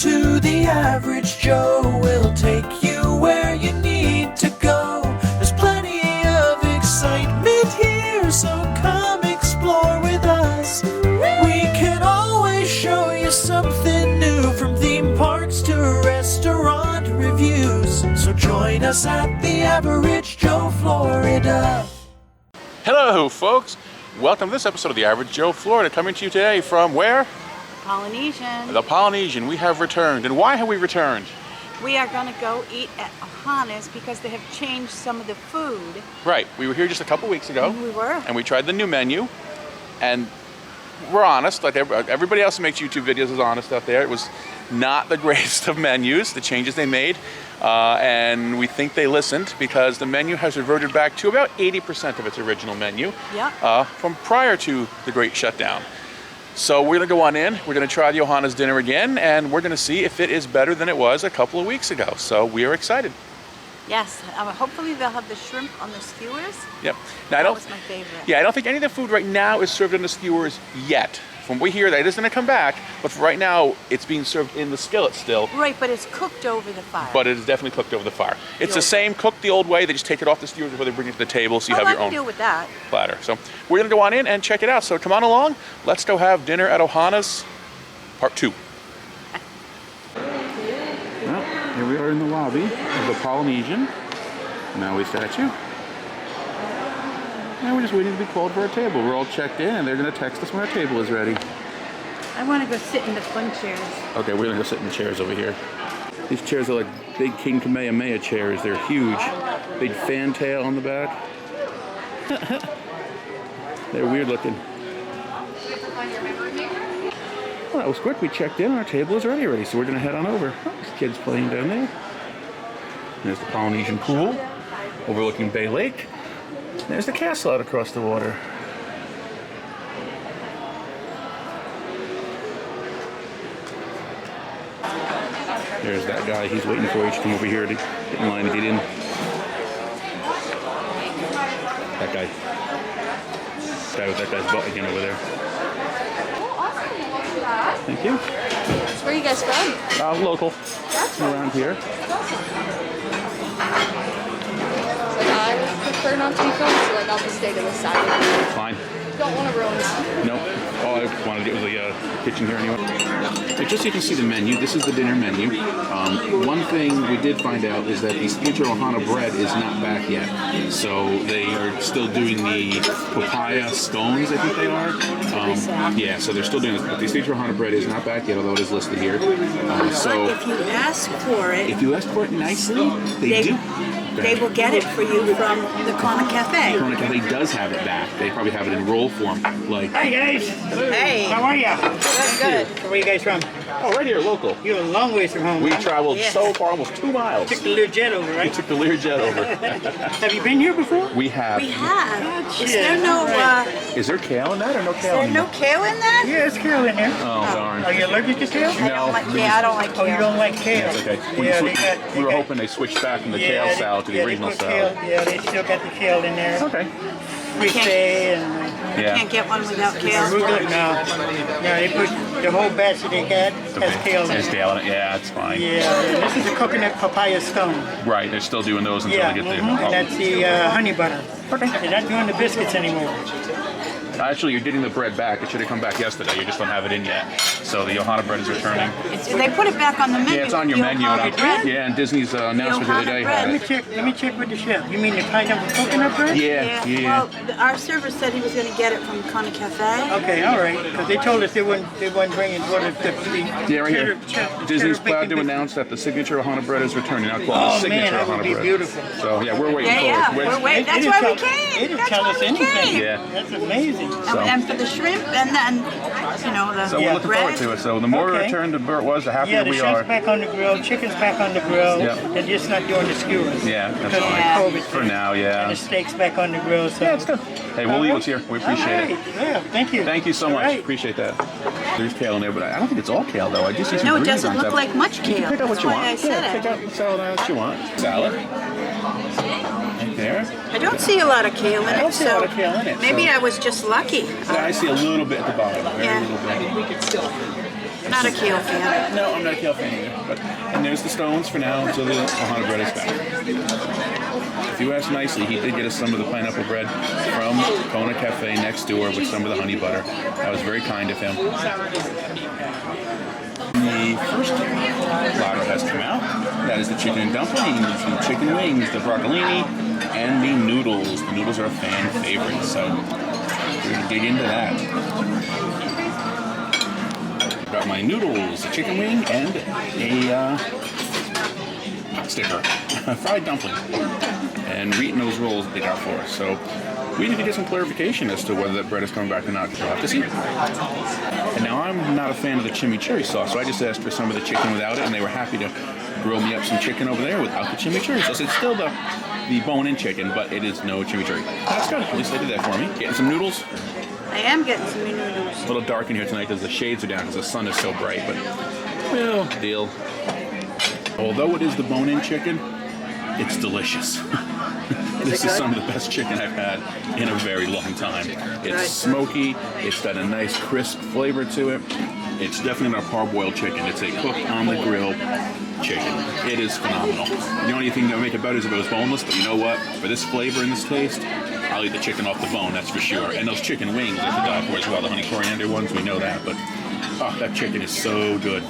to the Average Joe. We'll take you where you need to go. There's plenty of excitement here, so come explore with us. We can always show you something new, from theme parks to restaurant reviews. So join us at the Average Joe, Florida. Hello, folks. Welcome to this episode of the Average Joe, Florida, coming to you today from where? Polynesian. The Polynesian. We have returned. And why have we returned? We are going to go eat at Ohana's because they have changed some of the food. Right. We were here just a couple weeks ago. We were. And we tried the new menu. And we're honest. Like everybody else who makes YouTube videos is honest out there. It was not the greatest of menus, the changes they made. And we think they listened because the menu has reverted back to about 80% of its original menu. Yeah. From prior to the Great Shutdown. So we're going to go on in, we're going to try the Ohana's dinner again, and we're going to see if it is better than it was a couple of weeks ago. So we are excited. Yes, hopefully they'll have the shrimp on the skewers. Yep. Now, that was my favorite. Yeah, I don't think any of the food right now is served on the skewers yet. From what we hear, that it is going to come back, but for right now, it's being served in the skillet still. Right, but it's cooked over the fire. But it is definitely cooked over the fire. It's the same cooked the old way. They just take it off the skewers before they bring it to the table, so you have your own deal with that. platter. So we're going to go on in and check it out. So come on along. Let's go have dinner at Ohana's, part 2. Well, here we are in the lobby of the Polynesian. Maui statue. And we're just waiting to be called for our table. We're all checked in, and they're going to text us when our table is ready. I want to go sit in the fun chairs. Okay, we're going to go sit in the chairs over here. These chairs are like big King Kamehameha chairs. They're huge. Big fantail on the back. They're weird looking. Well, that was quick. We checked in, and our table is ready, so we're going to head on over. Oh, there's kids playing down there. There's the Polynesian pool overlooking Bay Lake. There's the castle out across the water. There's that guy. He's waiting for you to come over here to get in line to get in. That guy. Guy with that guy's butt again over there. Thank you. Where are you guys from? Local. Around here. I prefer not to be filmed, so I'll just stay to the side. Fine. Don't want to ruin this. Nope. All I wanted to get was the kitchen here anyway. Just so you can see the menu, this is the dinner menu. One thing we did find out is that the signature Ohana bread is not back yet. So they are still doing the papaya scones, I think they are. Yeah, so they're still doing it. But the signature Ohana bread is not back yet, although it is listed here. So if you ask for it... If you ask for it nicely, they do. They will get it for you from the Kona Cafe. Kona Cafe does have it back. They probably have it in roll form. Like, Hi guys! Hey! How are ya? Good. Where are you guys from? oh, right here, local. You're a long ways from home. We huh? traveled so far, almost 2 miles. Took the Learjet over, We right? took the Learjet over. Have you been here before? We have. We have. Gotcha. Is there no... Is there kale in that or no is kale there in no that? kale in that? Yeah, there's kale in there. Oh, darn. Are you allergic to kale? I don't like kale. I don't like Oh, you kale. don't like kale? That's okay. Yeah, We were hoping they switched back from the kale salad to the original they put salad. Kale, yeah, they still got the kale in there. Okay. Frite and Yeah. Can't get one without kale. arugula. No, they put the whole batch that they got has kale in There's it. kale in it. Yeah, it's fine. Yeah, and this is a coconut papaya stone. Right, they're still doing those until Yeah, they get there. and that's the honey butter. Okay. They're not doing the biscuits anymore. Actually, you're getting the bread back. It should have come back yesterday. You just don't have it in yet. So the Ohana bread is returning. They put it back on the menu. Yeah, it's on your The menu. Ohana bread? Yeah, and Disney's announcement the other day had Ohana it. Let me check with the chef. You mean the pineapple coconut bread? Yeah. Well, our server said he was going to get it from Kona Cafe. Okay, all right. Because they told us they wouldn't bring it. What the Yeah, right here. Disney's cheddar proud to bacon announce that the signature Ohana bread is returning. Now called the Oh signature man, that would Ohana be bread. beautiful. So yeah, we're waiting Yeah, for it. we're waiting. That's why we came. They didn't That's tell why us we anything. came. Yeah. That's amazing. And for the shrimp and then, the So we're looking bread. forward to it. So the more Okay. return to Bert was, the happier Yeah, the we shrimp's are. back on the grill, chicken's back on the grill. Yep. They're just not doing the skewers. Yeah, that's Because fine. of the COVID For thing. now, And yeah. the steak's back on the grill. So. Yeah, it's good. Hey, we'll leave it here. We appreciate All right. it. Yeah, thank you. Thank you so All much. right. Appreciate that. There's kale in there, but I don't think it's all kale though. I just see some No, it greens doesn't on look top. like much kale. Pick out what That's you why want. I said Pick it. out the salad what you want. Salad. Right there. I don't see a lot of kale in I it, don't see a so lot of kale in it, maybe so- I was just lucky. I see a little bit at the bottom. Very Yeah. little bit. Not a kale fan. No, I'm not a kale fan either. And there's the stones for now until the Ohana bread is back. If you ask nicely, he did get us some of the pineapple bread from Kona Cafe next door with some of the honey butter. That was very kind of him. The first platter has come out. That is the chicken dumplings, the chicken wings, the broccolini, and the noodles. The noodles are a fan favorite, so we're going to dig into that. Got my noodles, a chicken wing, and a pot sticker, a fried dumpling. And we're eating those rolls that they got for us. So we need to get some clarification as to whether that bread is coming back or not. We'll have to see. And now I'm not a fan of the chimichurri sauce, so I just asked for some of the chicken without it, and they were happy to grill me up some chicken over there without the chimichurri sauce. It's still the bone-in chicken, but it is no chimichurri. That's good. At least they did that for me. Getting some noodles. I am getting some noodles. It's a little dark in here tonight because the shades are down because the sun is so bright, but well, deal. Although it is the bone-in chicken, it's delicious. This is some of the best chicken I've had in a very long time. It's smoky, it's got a nice crisp flavor to it. It's definitely not a parboiled chicken. It's a cooked on the grill chicken. It is phenomenal. The only thing that would make it better is if it was boneless, but you know what? For this flavor and this taste, I'll eat the chicken off the bone, that's for sure. And those chicken wings, I forgot for as well, the honey coriander ones, we know that, but oh, that chicken is so good.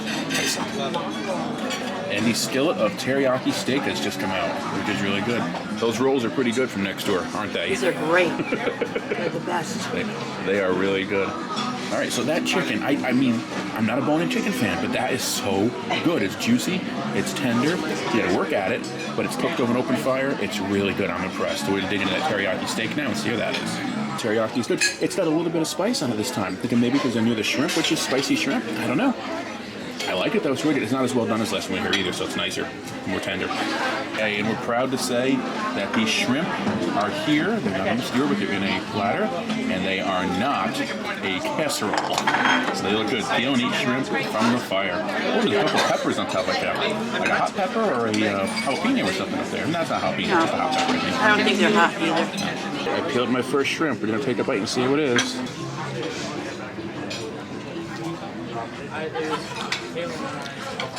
And the skillet of teriyaki steak has just come out, which is really good. Those rolls are pretty good from next door, aren't they? These are great. They're the best. They are really good. All right, so that chicken, I mean, I'm not a bone-in chicken fan, but that is so good. It's juicy, it's tender, you gotta work at it, but it's cooked over an open fire. It's really good, I'm impressed. So we're gonna dig into that teriyaki steak now and see how that is. Teriyaki is good. It's got a little bit of spice on it this time. I'm thinking maybe because I knew the shrimp, which is spicy shrimp. I don't know. I like it though, it's really good. It's not as well done as last winter either, so it's nicer, more tender. Okay, and we're proud to say that these shrimp are here. They're not on the skewer, but they're in a platter, and they are not a casserole. So they look good. They don't eat shrimp from the fire. Oh, there's a couple of peppers on top like that. Like a hot pepper or a jalapeno or something up there. No, that's not jalapeno, it's just a hot pepper, I think. I don't think they're hot either. I peeled my first shrimp. We're gonna take a bite and see what it is.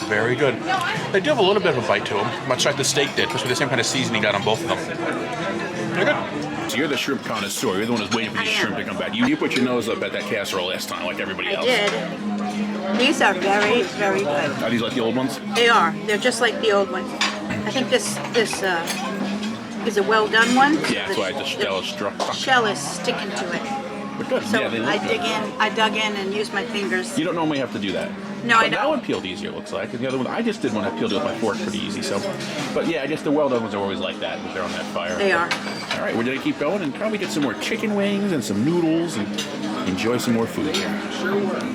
Very good. They do have a little bit of a bite to them, much like the steak did, just with the same kind of seasoning got on both of them. Very good. So you're the shrimp connoisseur. You're the one who's waiting for these shrimp to come back. You put your nose up at that casserole last time, like everybody else. I did. These are very, very good. Are these like the old ones? They are. They're just like the old ones. I think this is a well done one. Yeah, that's why the shell is struck. Shell is sticking to it. But good. So yeah, they look I good. dug in and used my fingers. You don't normally have to do that. No, but I don't. That one peeled easier, it looks like. And the other one, I just did one that peeled it with my fork pretty easy. So, but yeah, I guess the well-done ones are always like that, if they're on that fire. They are. All right, we're gonna keep going and probably get some more chicken wings and some noodles and enjoy some more food here.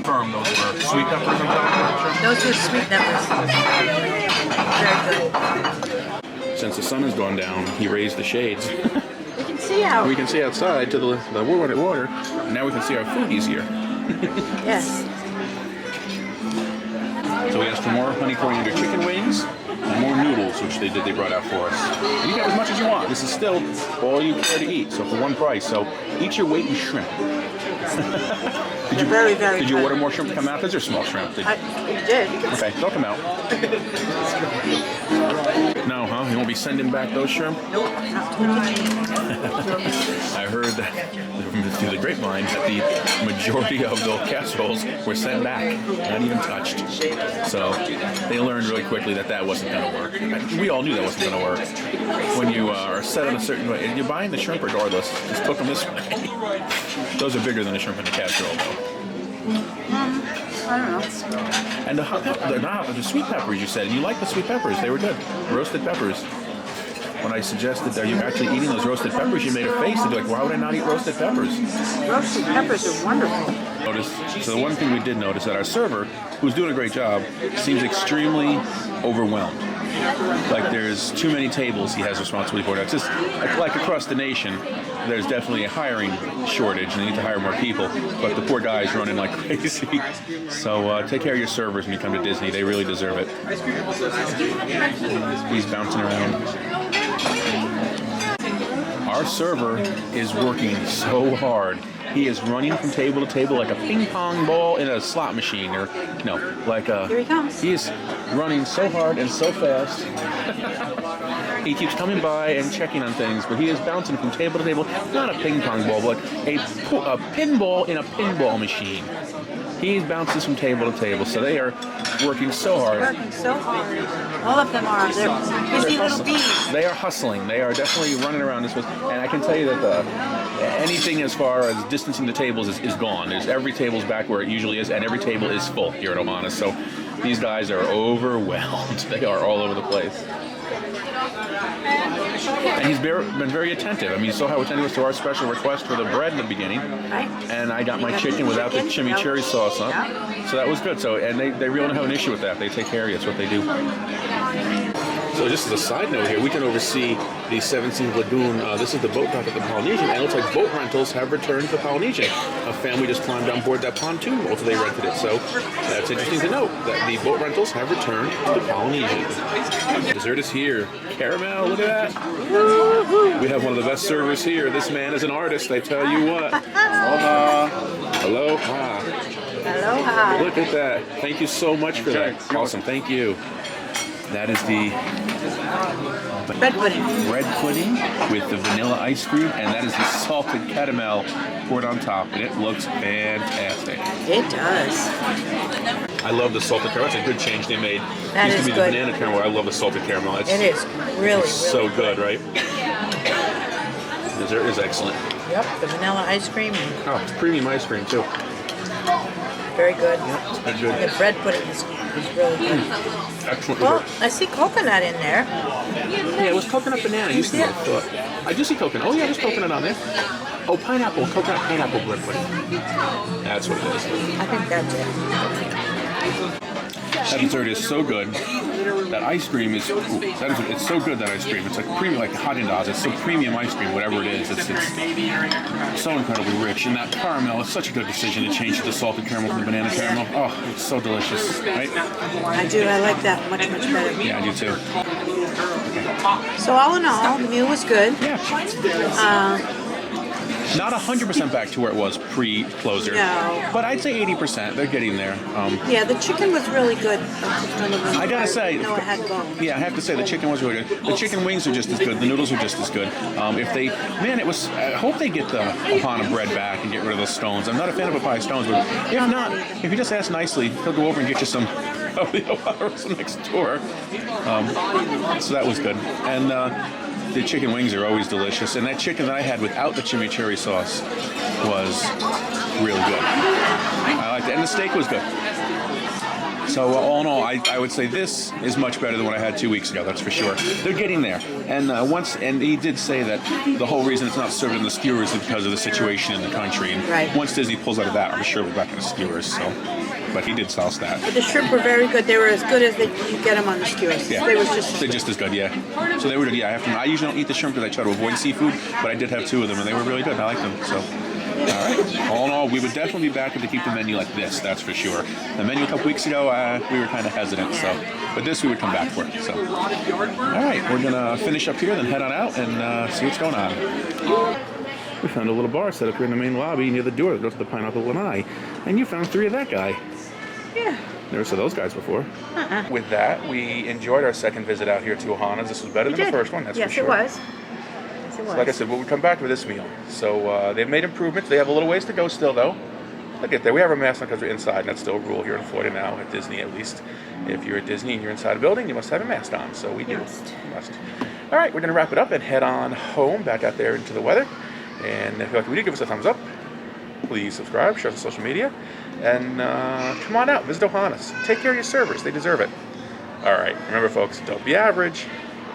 Firm, those were sweet peppers on top. Those were sweet peppers. Very good. Since the sun has gone down, he raised the shades. We can see out. We can see outside to the water. Now we can see our food easier. Yes. So we asked for more honey coriander chicken wings and more noodles, which they brought out for us. You can have as much as you want. This is still all you care to eat, so for one price. So eat your weight in shrimp. Very, very Did you good. order more shrimp to come out? Because they're small shrimp. I did. Okay, they'll come out. No, huh? You won't be sending back those shrimp? Nope, not to I heard that through the grapevine that the majority of those casseroles were sent back, not even touched. So they learned really quickly that that wasn't going to work. We all knew that wasn't going to work. When you are set on a certain way, and you're buying the shrimp regardless, just cook them this way. Those are bigger than the shrimp in the casserole, though. I don't know. And the hot pepper, the sweet peppers you said, and you like the sweet peppers, they were good. Roasted peppers. When I suggested, are you actually eating those roasted peppers, you made a face and you're like, why would I not eat roasted peppers? Roasted peppers are wonderful. So the one thing we did notice that our server, who's doing a great job, seems extremely overwhelmed. Like there's too many tables he has responsibility for. It's just like across the nation, there's definitely a hiring shortage and they need to hire more people, but the poor guy's running like crazy. So take care of your servers when you come to Disney. They really deserve it. He's bouncing around. Our server is working so hard. He is running from table to table like a ping pong ball in a slot machine, or no, like a. Here he comes. He is running so hard and so fast. He keeps coming by and checking on things, but he is bouncing from table to table. Not a ping pong ball, but a pinball in a pinball machine. He bounces from table to table, so they are working so hard. Working so hard. All of them are. They're busy little bees. They are hustling. They are definitely running around this place. And I can tell you that anything as far as distancing the tables is gone. Every table's back where it usually is, and every table is full here at Ohana. So these guys are overwhelmed. They are all over the place. And he's been very attentive. I mean, you saw how attentive was to our special request for the bread in the beginning. Right. And I got my chicken without the chimichurri sauce on. Yeah. So that was good. So, and they really don't have an issue with that. They take care of you. That's what they do. So just as a side note here, we can oversee the 17th Lagoon. This is the boat dock at the Polynesian, and it looks like boat rentals have returned to the Polynesian. A family just climbed on board that pontoon boat, so they rented it. So that's interesting to note, that the boat rentals have returned to the Polynesian. Dessert is here. Caramel, look at that. We have one of the best servers here. This man is an artist, I tell you what. Aloha. Aloha. Aloha. Look at that. Thank you so much for that. Awesome, thank you. That is the Bread pudding. bread pudding with the vanilla ice cream, and that is the salted caramel poured on top, and it looks fantastic. It does. I love the salted caramel. That's a good change they made. That Used is to be good. the banana caramel. I love the salted caramel. It is really so good. good, right? Dessert is excellent. Yep, the vanilla ice cream. Oh, it's premium ice cream too. Very good. It's been good. The bread pudding is really good. Excellent Well, dessert. I see coconut in there. Yeah, it was coconut banana. Used to be, I thought. I do see coconut. Oh yeah, there's coconut on there. Oh, pineapple, coconut pineapple bread pudding. That's what it is. I think that's it. That dessert is so good. That ice cream is, it's so good, that ice cream. It's like premium, like Haagen-Dazs. It's so premium ice cream, whatever it is. It's so incredibly rich. And that caramel, it's such a good decision to change the salted caramel from the banana caramel. Oh, it's so delicious, right? I do. I like that much, much better. Yeah, I do too. So all in all, the meal was good. Yeah. Not 100% back to where it was pre-closure. No. But I'd say 80%. They're getting there. Yeah, the chicken was really good. I gotta say, no, it had bone. yeah, I have to say the chicken was really good. The chicken wings are just as good. The noodles are just as good. If they, man, it was. I hope they get the Ohana bread back and get rid of those stones. I'm not a fan of papaya stones, but if not, if you just ask nicely, he'll go over and get you some of the Ohana next door. So that was good. And the chicken wings are always delicious. And that chicken that I had without the chimichurri sauce was really good. I liked it. And the steak was good. So all in all, I would say this is much better than what I had 2 weeks ago. That's for sure. They're getting there, and and he did say that the whole reason it's not served in the skewers is because of the situation in the country. And right. Once Disney pulls out of that, I'm sure we're back in the skewers. So, but he did sauce that. But the shrimp were very good. They were as good as you get them on the skewers. Yeah, They were just. they're just as good. Yeah. So they were. Yeah, I usually don't eat the shrimp because I try to avoid seafood, but I did have 2 of them, and they were really good. I liked them. So. All right. All in all, we would definitely be back to keep the menu like this. That's for sure. The menu a couple weeks ago, we were kind of hesitant. So, but this we would come back for. So, all right, we're gonna finish up here, then head on out and see what's going on. We found a little bar set up here in the main lobby near the door that goes to the Pineapple Lanai, and you found 3 of that guy. Yeah. Never saw those guys before. With that, we enjoyed our second visit out here to Ohana's. This was better than the first one. That's yes, for sure. Yes, it was. So like I said, we'll come back for this meal. So they've made improvements. They have a little ways to go still, though. Look at that. We have our mask on because we're inside, and that's still a rule here in Florida now, at Disney at least. If you're at Disney and you're inside a building, you must have a mask on. So we do. You must. All right, we're going to wrap it up and head on home, back out there into the weather. And if you like the video, give us a thumbs up. Please subscribe, share us on social media. And come on out, visit Ohana's. Take care of your servers. They deserve it. All right, remember, folks, don't be average.